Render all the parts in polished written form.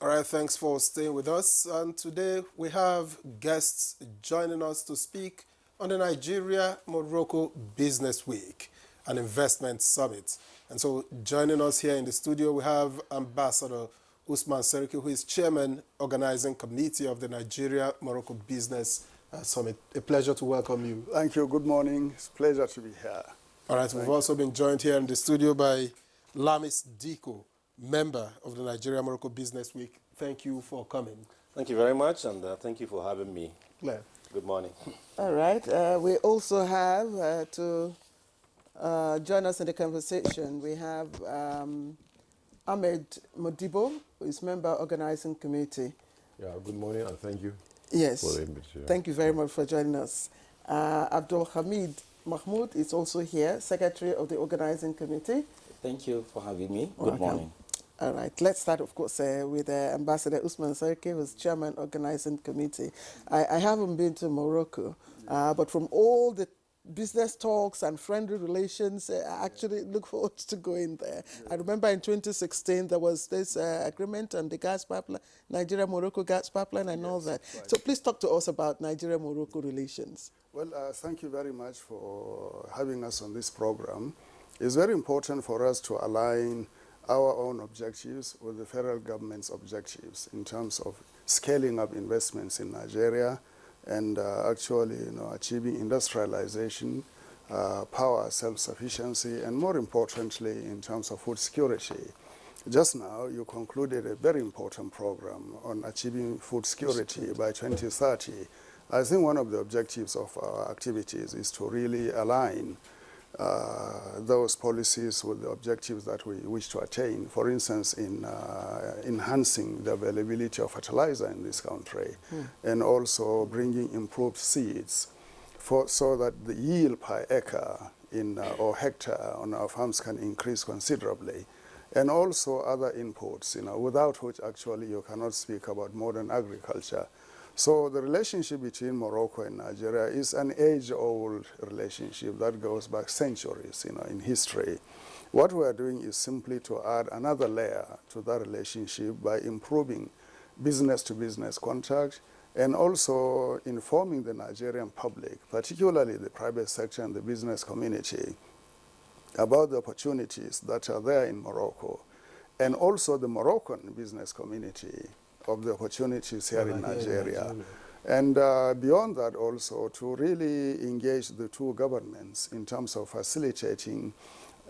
All right, thanks for staying with us. And today we have guests joining us to speak on the Nigeria-Morocco Business Week, an investment summit. And so joining us here in the studio, we have Ambassador Usman Seriki, who is Chairman, Organizing Committee of the Nigeria-Morocco Business Summit. A pleasure to welcome you. Thank you. Good morning. It's a pleasure to be here. All right, we've also been joined here in the studio by Lamis Diko, member of the Nigeria-Morocco Business Week. Thank you for coming. Thank you very much, and thank you for having me. Claire. Good morning. All right. We also have to join us in the conversation. We have Ahmed Modibo, who is member organizing committee. Yeah, good morning and thank you. Yes. For the invitation. Thank you very much for joining us. Abdul Hamid Mahmoud is also here, secretary of the organizing committee. Thank you for having me. Good Welcome. morning. All right, let's start, of course, with Ambassador Usman Seriki, who's chairman organizing committee. I haven't been to Morocco, but from all the business talks and friendly relations, I actually look forward to going there. I remember in 2016, there was this agreement on the gas pipeline, Nigeria-Morocco gas pipeline and all that. Right. So please talk to us about Nigeria-Morocco relations. Well, thank you very much for having us on this program. It's very important for us to align our own objectives with the federal government's objectives in terms of scaling up investments in Nigeria and actually, achieving industrialization, power self-sufficiency, and more importantly, in terms of food security. Just now, you concluded a very important program on achieving food security by 2030. I think one of the objectives of our activities is to really align those policies with the objectives that we wish to attain. For instance, in enhancing the availability of fertilizer in this country, and also bringing improved seeds so that the yield per acre or hectare on our farms can increase considerably. And also other inputs, without which actually you cannot speak about modern agriculture. So the relationship between Morocco and Nigeria is an age-old relationship that goes back centuries, in history. What we are doing is simply to add another layer to that relationship by improving business-to-business contact and also informing the Nigerian public, particularly the private sector and the business community, about the opportunities that are there in Morocco, and also the Moroccan business community of the opportunities here in Nigeria. And beyond that also, to really engage the two governments in terms of facilitating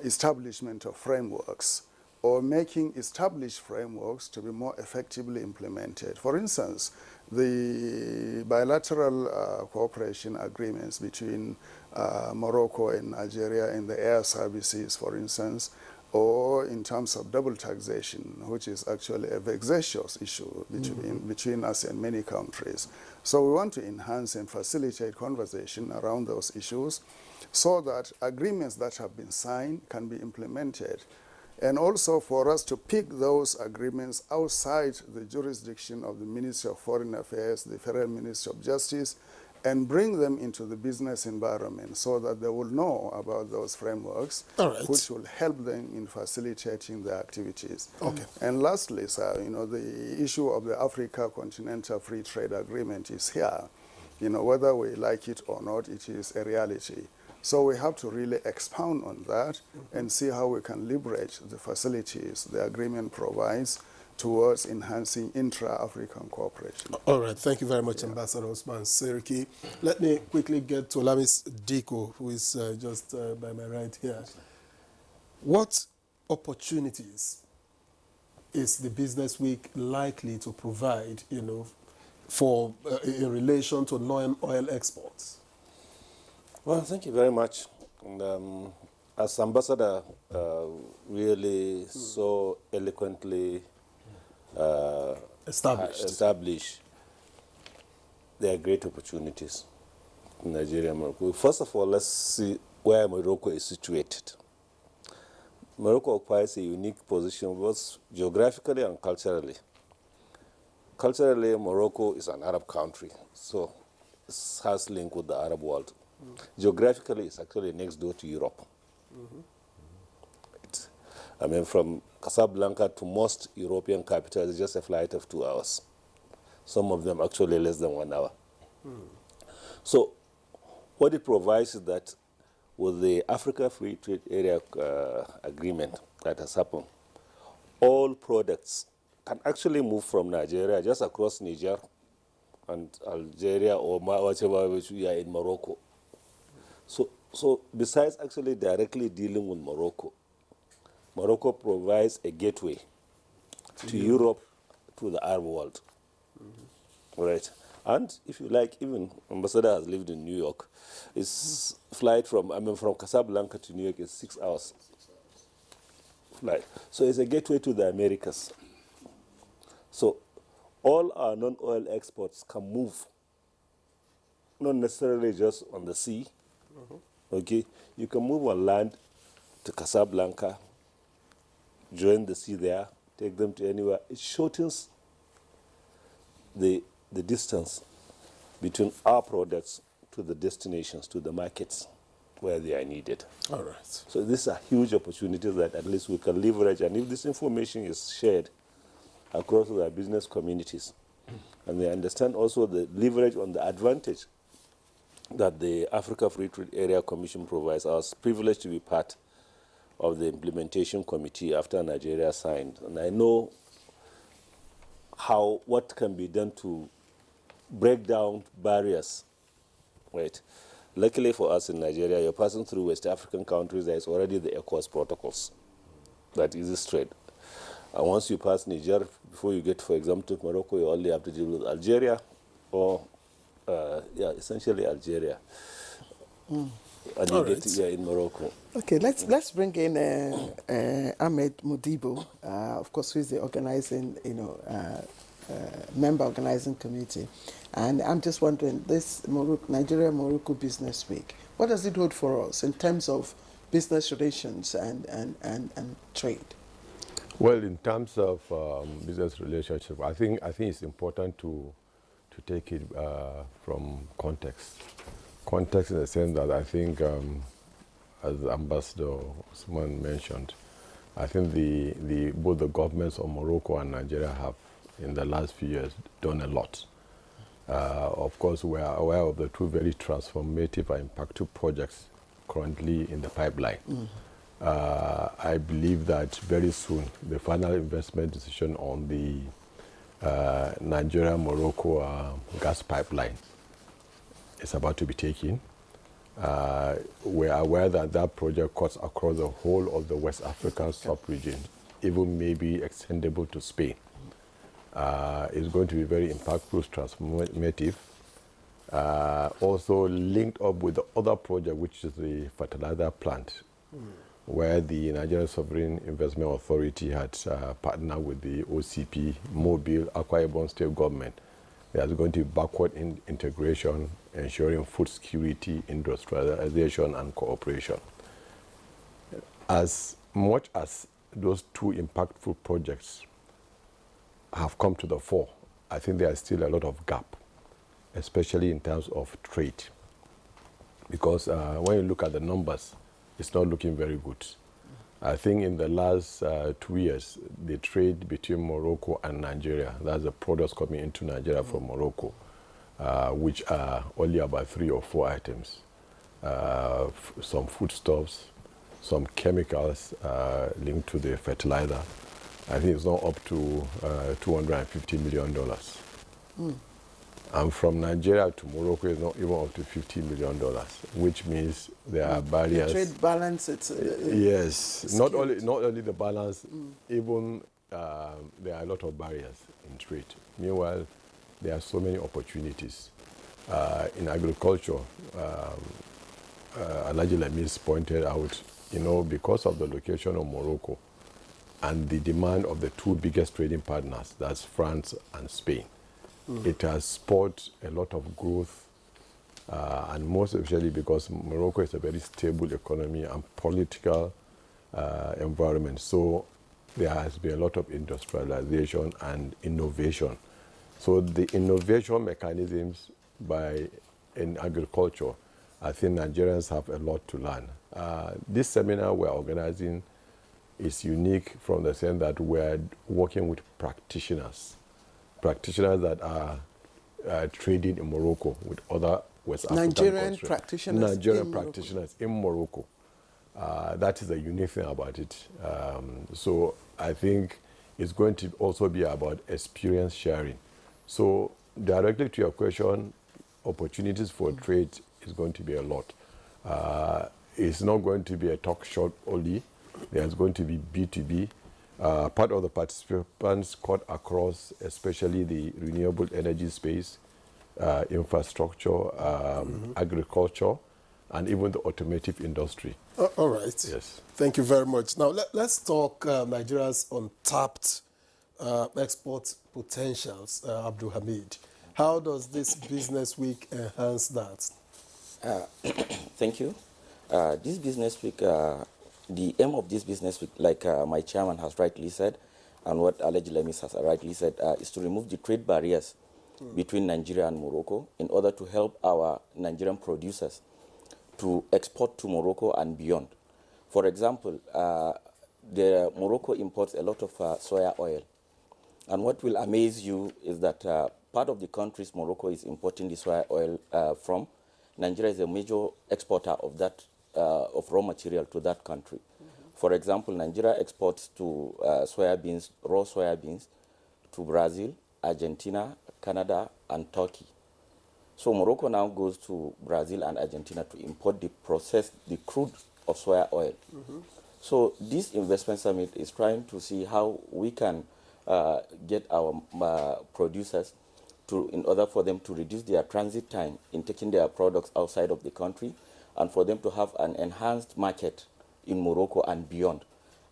establishment of frameworks or making established frameworks to be more effectively implemented. For instance, the bilateral cooperation agreements between Morocco and Nigeria in the air services, for instance, or in terms of double taxation, which is actually a vexatious issue between us and many countries. So we want to enhance and facilitate conversation around those issues so that agreements that have been signed can be implemented. And also for us to pick those agreements outside the jurisdiction of the Ministry of Foreign Affairs, the Federal Ministry of Justice, and bring them into the business environment so that they will know about those frameworks, which will help them in facilitating their activities. Okay. And lastly, sir, the issue of the Africa Continental Free Trade Agreement is here. Whether we like it or not, it is a reality. So we have to really expound on that and see how we can leverage the facilities the agreement provides towards enhancing intra-African cooperation. All right, thank you very much, Ambassador Usman Seriki. Let me quickly get to Lamis Diko, who is just by my right here. What opportunities is the Business Week likely to provide, for in relation to non-oil exports? Well, thank you very much. And, as Ambassador really so eloquently established, there are great opportunities in Nigeria and Morocco. First of all, let's see where Morocco is situated. Morocco occupies a unique position both geographically and culturally. Culturally, Morocco is an Arab country, so it has link with the Arab world. Geographically, it's actually next door to Europe. I mean, from Casablanca to most European capitals is just a flight of 2 hours. Some of them actually less than 1 hour. So what it provides is that with the Africa Free Trade Area agreement that has happened, all products can actually move from Nigeria just across Niger and Algeria or whatever which we are in Morocco. So besides actually directly dealing with Morocco, Morocco provides a gateway to Europe, to the Arab world. Right. And if you like, even Ambassador has lived in New York. His flight from Casablanca to New York is 6 hours flight. So it's a gateway to the Americas. So all our non-oil exports can move, not necessarily just on the sea. Okay, you can move on land to Casablanca, join the sea there, take them to anywhere. It shortens the distance between our products to the destinations, to the markets where they are needed. All right. So these are huge opportunities that at least we can leverage, and if this information is shared across our business communities, and they understand also the leverage on the advantage that the Africa Free Trade Area Commission provides. I was privileged to be part of the implementation committee after Nigeria signed, and I know what can be done to break down barriers. Right. Luckily for us in Nigeria, you're passing through West African countries, there is already the ECOWAS protocols that eases trade. And once you pass Niger, before you get, for example, to Morocco, you only have to deal with Algeria or, essentially Algeria. And you get in Morocco. Okay, let's bring in Ahmed Modibo, of course, who is the organizing, member organizing committee. And I'm just wondering, this Nigeria-Morocco Business Week, what does it hold for us in terms of business relations and trade? Well, in terms of business relationship, I think it's important to take it from context. Context in the sense that I think, as Ambassador Usman mentioned, I think both the governments of Morocco and Nigeria have, in the last few years, done a lot. Of course, we are aware of the two very transformative and impactful projects currently in the pipeline. I believe that very soon the final investment decision on the Nigeria-Morocco gas pipeline is about to be taken. We're aware that that project cuts across the whole of the West African sub-region, even maybe extendable to Spain. It's going to be very impactful, transformative. Also linked up with the other project, which is the fertilizer plant, where the Nigerian Sovereign Investment Authority had partnered with the OCP, Mobile, Akwa Ibom State Government. There's going to be backward integration, ensuring food security, industrialization, and cooperation. As much as those two impactful projects have come to the fore, I think there is still a lot of gap, especially in terms of trade. Because when you look at the numbers, it's not looking very good. I think in the last 2 years, the trade between Morocco and Nigeria, that's the products coming into Nigeria from Morocco, which are only about 3 or 4 items. Some foodstuffs, some chemicals linked to the fertilizer. I think it's now up to $250 million. And from Nigeria to Morocco is not even up to $50 million, which means there are barriers. The trade balance, yes, not only the balance, even there are a lot of barriers in trade. Meanwhile, there are so many opportunities. In agriculture, Alhaji Lamis pointed out, because of the location of Morocco and the demand of the two biggest trading partners, that's France and Spain, it has spurred a lot of growth, and most especially because Morocco is a very stable economy and political environment. So there has been a lot of industrialization and innovation. So the innovation mechanisms in agriculture, I think Nigerians have a lot to learn. This seminar we're organizing is unique from the sense that we're working with practitioners that are trading in Morocco with other West African Nigerian countries. practitioners Nigerian in Morocco. practitioners in Morocco. That is the unique thing about it. So I think it's going to also be about experience sharing. So directly to your question, opportunities for trade is going to be a lot. It's not going to be a talk shop only. There's going to be B2B. Part of the participants cut across, especially the renewable energy space, infrastructure, agriculture, and even the automotive industry. All right. Yes. Thank you very much. Now, let's talk Nigeria's untapped export potentials, Abdul Hamid. How does this business week enhance that? Thank you. This business week, the aim of this business week, like my chairman has rightly said, and what Alhaji Lemis has rightly said, is to remove the trade barriers between Nigeria and Morocco in order to help our Nigerian producers to export to Morocco and beyond. For example, Morocco imports a lot of soya oil. And what will amaze you is that part of the countries Morocco is importing the soya oil from, Nigeria is a major exporter of that of raw material to that country. For example, Nigeria exports to raw soybeans, to Brazil, Argentina, Canada, and Turkey. So Morocco now goes to Brazil and Argentina to import the crude of soya oil. So this investment summit is trying to see how we can get our producers in order for them to reduce their transit time in taking their products outside of the country, and for them to have an enhanced market in Morocco and beyond.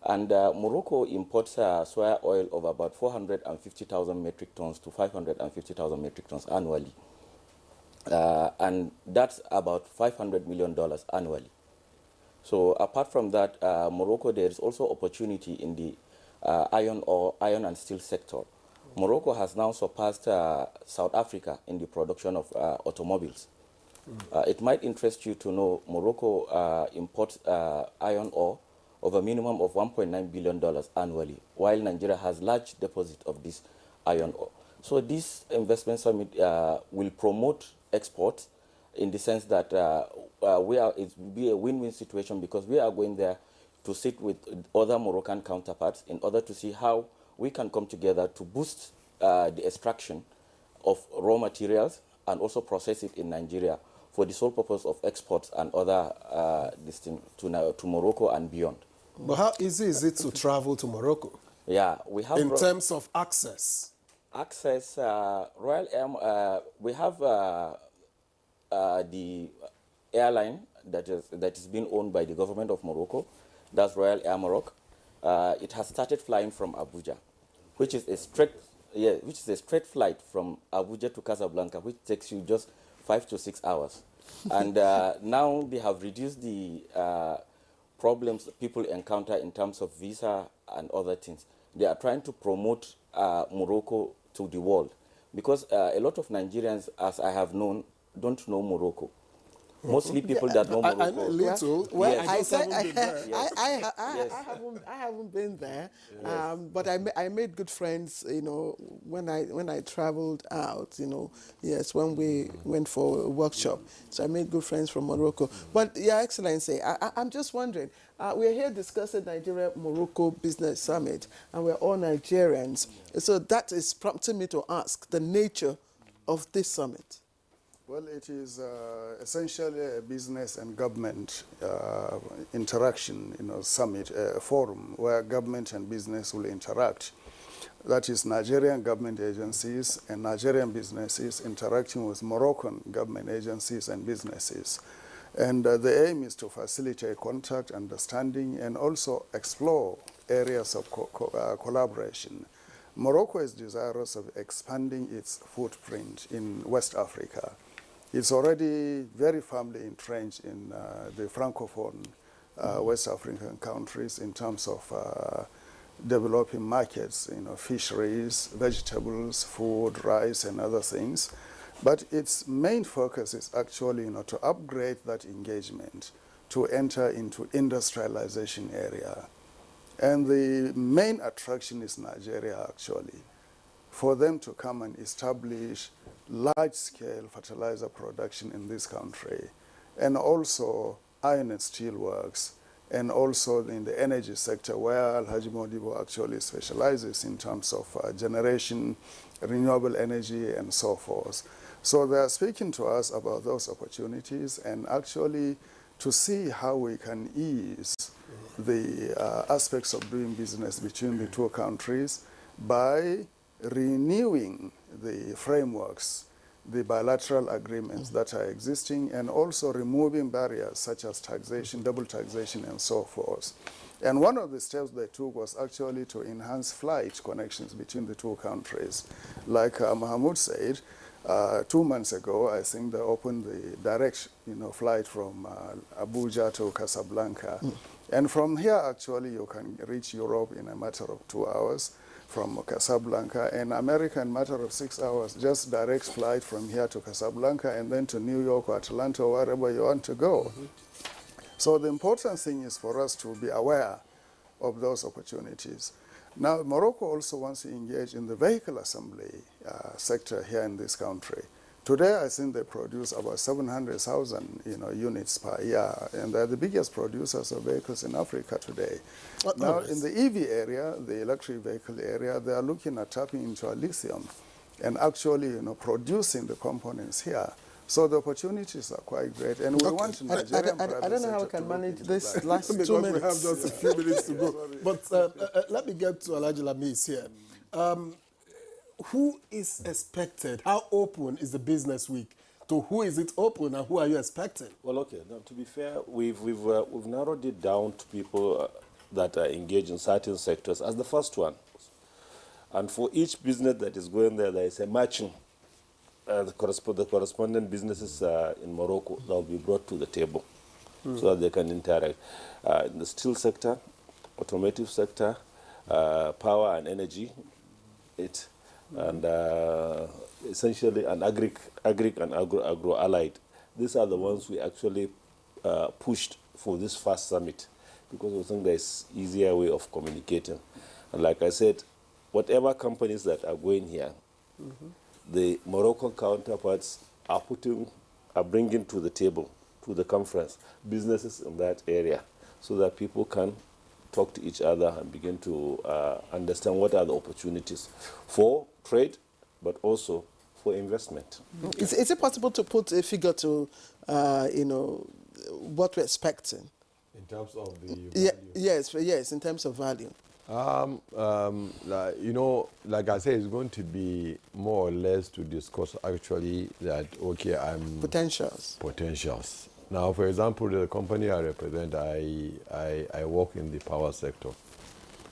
And Morocco imports soya oil of about 450,000 metric tons to 550,000 metric tons annually. And that's about $500 million annually. So apart from that, Morocco, there is also opportunity in the iron and steel sector. Morocco has now surpassed South Africa in the production of automobiles. It might interest you to know Morocco imports iron ore of a minimum of $1.9 billion annually, while Nigeria has large deposit of this iron ore. So this investment summit will promote exports in the sense that it will be a win-win situation, because we are going there to sit with other Moroccan counterparts in order to see how we can come together to boost the extraction of raw materials and also process it in Nigeria for the sole purpose of exports and other to Morocco and beyond. But how easy is it to travel to Morocco? Yeah, we have in terms of access. Access, we have the airline that is being owned by the government of Morocco. That's Royal Air Morocco. It has started flying from Abuja, which is a straight flight from Abuja to Casablanca, which takes you just 5 to 6 hours. And now they have reduced the problems people encounter in terms of visa and other things. They are trying to promote Morocco to the world, because a lot of Nigerians, as I have known, don't know Morocco. Mostly people that know Morocco. I know a little. Well, Yes. I said Yes. I haven't been there, but I made good friends. You know, when I traveled out. You know, yes, when we went for a workshop. So I made good friends from Morocco. But Your Excellency, I'm just wondering. We're here discussing Nigeria-Morocco Business Summit, and we're all Nigerians. So that is prompting me to ask the nature of this summit. Well, it is essentially a business and government interaction, summit, forum where government and business will interact. That is Nigerian government agencies and Nigerian businesses interacting with Moroccan government agencies and businesses. And the aim is to facilitate contact, understanding, and also explore areas of collaboration. Morocco is desirous of expanding its footprint in West Africa. It's already very firmly entrenched in the Francophone West African countries in terms of developing markets, fisheries, vegetables, food, rice, and other things. But its main focus is actually, to upgrade that engagement to enter into industrialization area. And the main attraction is Nigeria, actually, for them to come and establish large-scale fertilizer production in this country, and also iron and steel works, and also in the energy sector, where Alhaji Modibo actually specializes in terms of generation, renewable energy, and so forth. So they are speaking to us about those opportunities, and actually to see how we can ease the aspects of doing business between the two countries by renewing the frameworks, the bilateral agreements that are existing, and also removing barriers such as taxation, double taxation, and so forth. And one of the steps they took was actually to enhance flight connections between the two countries. Like Mahmoud said, 2 months ago, I think they opened the direct flight from Abuja to Casablanca. And from here, actually, you can reach Europe in a matter of 2 hours from Casablanca, and America in a matter of 6 hours, just direct flight from here to Casablanca and then to New York or Atlanta or wherever you want to go. So the important thing is for us to be aware of those opportunities. Now, Morocco also wants to engage in the vehicle assembly sector here in this country. Today, I think they produce about 700,000 units per year, and they're the biggest producers of vehicles in Africa today. Now, in the EV area, the electric vehicle area, they are looking at tapping into a lithium and actually producing the components here. So the opportunities are quite great, and we want Nigerian I don't know how we can manage this last 2 minutes. Because we have just a few minutes to go. But let me get to Alhaji Lamis here. Who is expected? How open is the business week? To who is it open, and who are you expecting? Well, okay. Now, to be fair, we've narrowed it down to people that are engaged in certain sectors as the first one. And for each business that is going there, there is a matching. The correspondent businesses in Morocco that will be brought to the table so that they can interact. In the steel sector, automotive sector, power and energy, and essentially an agri and agro-allied. These are the ones we actually pushed for this first summit because we think there's easier way of communicating. And like I said, whatever companies that are going here, the Moroccan counterparts are bringing to the table, to the conference, businesses in that area so that people can talk to each other and begin to understand what are the opportunities for trade, but also for investment. Is it possible to put a figure to, what we're expecting? In terms of the value? Yes, in terms of value. Like I say, it's going to be more or less to discuss actually that, okay, potentials. Now, for example, the company I represent, I work in the power sector,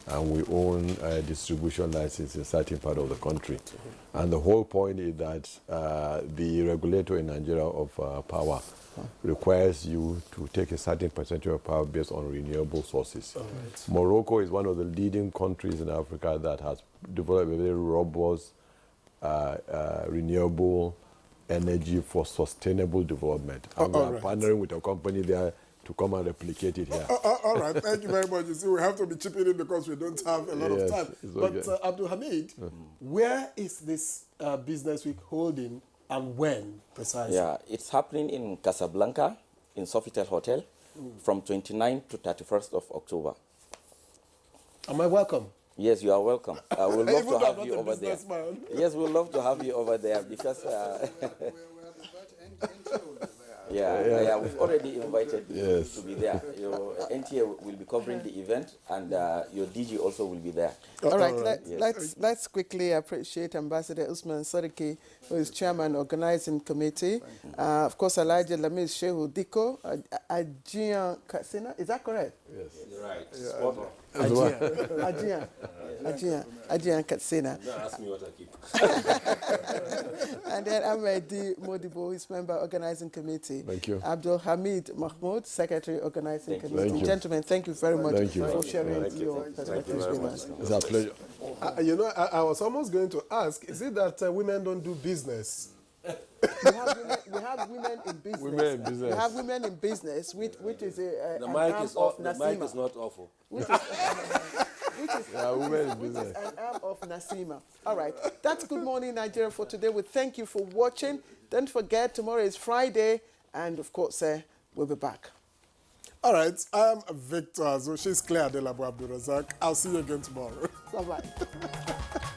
and we own a distribution license in a certain part of the country. And the whole point is that the regulator in Nigeria of power requires you to take a certain percentage of power based on renewable sources. Right. Morocco is one of the leading countries in Africa that has developed a very robust renewable energy for sustainable development. And we are partnering with a company there to come and replicate it here. All right, thank you very much. You see, we have to be chipping in because we don't have a lot of time. But Abdul Hamid, where is this business week holding and when precisely? Yeah, it's happening in Casablanca, in Sofitel Hotel, from 29th to 31st of October. Am I welcome? Yes, you are welcome. We'll love to have you over there. Yes, we'll love to have you over there because... Yeah, we've already invited you to be there. Your NTA will be covering the event, and your DG also will be there. All right, let's quickly appreciate Ambassador Usman Sadiki, who is Chairman Organizing Committee. Of course, Elijah Lamis Shehu Diko, Ajian Katsina, is that correct? Yes. You're right. Ajian Katsina. Don't ask me what I keep. And then Ahmed Modibo, is member Organizing Committee. Thank you. Abdul Hamid Mahmoud, Secretary Organizing Committee. Thank you. Gentlemen, thank you very much for sharing your perspectives with us. It's a pleasure. I was almost going to ask, is it that women don't do business We have women in business. Women in business. We have women in business, which is The an mic arm is of off. The Nasima. mic is not awful. Which is, women in which is business. an arm of Nasima. All right, that's Good Morning Nigeria for today. We thank you for watching. Don't forget, tomorrow is Friday, and of course, we'll be back. All right, I'm Victor. So she's Claire Adelabo Abdulrazak. I'll see you again tomorrow. Bye-bye.